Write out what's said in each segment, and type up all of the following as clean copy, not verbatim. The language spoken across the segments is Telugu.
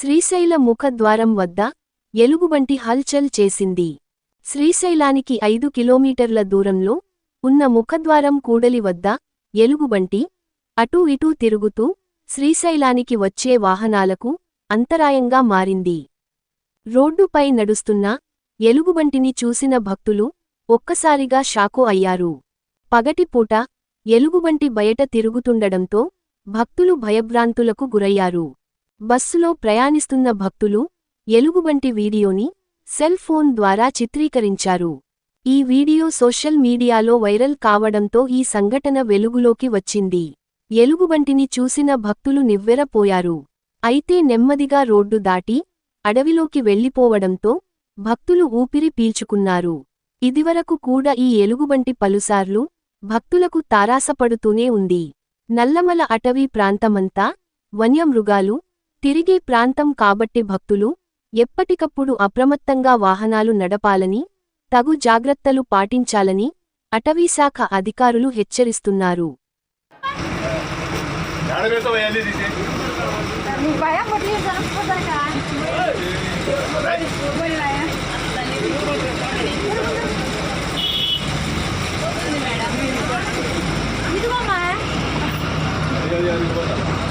శ్రీశైల ముఖద్వారం వద్ద ఎలుగుబంటి హల్చల్ చేసింది. శ్రీశైలానికి 5 కిలోమీటర్ల దూరంలో ఉన్న ముఖద్వారం కూడలి వద్ద ఎలుగుబంటి అటూ ఇటూ తిరుగుతూ శ్రీశైలానికి వచ్చే వాహనాలకు అంతరాయంగా మారింది. రోడ్డుపై నడుస్తున్న ఎలుగుబంటిని చూసిన భక్తులు ఒక్కసారిగా షాకు అయ్యారు. పగటిపూట ఎలుగుబంటి బయట తిరుగుతుండడంతో భక్తులు భయభ్రాంతులకు గురయ్యారు. బస్సులో ప్రయాణిస్తున్న భక్తులు ఎలుగుబంటి వీడియోని సెల్ ఫోన్ ద్వారా చిత్రీకరించారు. ఈ వీడియో సోషల్ మీడియాలో వైరల్ కావడంతో ఈ సంఘటన వెలుగులోకి వచ్చింది. ఎలుగుబంటిని చూసిన భక్తులు నివ్వెరపోయారు. అయితే నెమ్మదిగా రోడ్డు దాటి అడవిలోకి వెళ్లిపోవడంతో భక్తులు ఊపిరి పీల్చుకున్నారు. ఇదివరకు కూడా ఈ ఎలుగుబంటి పలుసార్లు భక్తులకు తారాసపడుతూనే ఉంది. నల్లమల అటవీ ప్రాంతమంతా వన్యమృగాలు తిరిగే ప్రాంతం కాబట్టి భక్తులు ఎప్పటికప్పుడు అప్రమత్తంగా వాహనాలు నడపాలని, తగు జాగ్రత్తలు పాటించాలని అటవీశాఖ అధికారులు హెచ్చరిస్తున్నారు.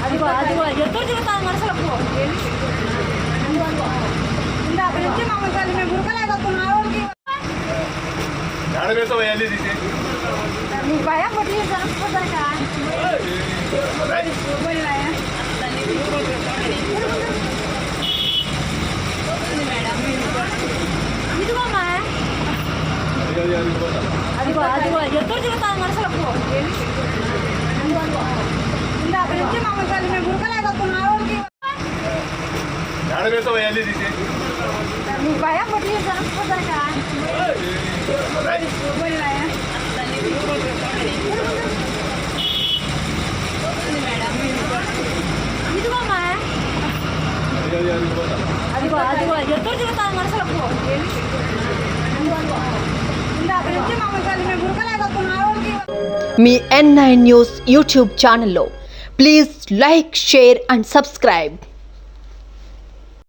అదిగో ఎప్పుడు తిరుగుతాను మనసులకు అక్కడి నుంచి మమ్మల్ని మేము గురకలేకపోతున్నాం. భయం పట్టి ఇదిగోమ్మా అదిగో ఎప్పుడు తిరుగుతాను మనసులకు అక్కడి నుంచి మమ్మల్ని మేము గురకలేకపోతున్నాం. భయం పట్టి ఇదిగోమ్మా అదిగో ఎప్పుడు తిరుగుతాను మనసులకు అక్కడి నుంచి మమ్మల్ని మేము గురకలేకపోతున్నాం. మీ N9 న్యూస్ యూట్యూబ్ ఛానల్లో please like, share and subscribe.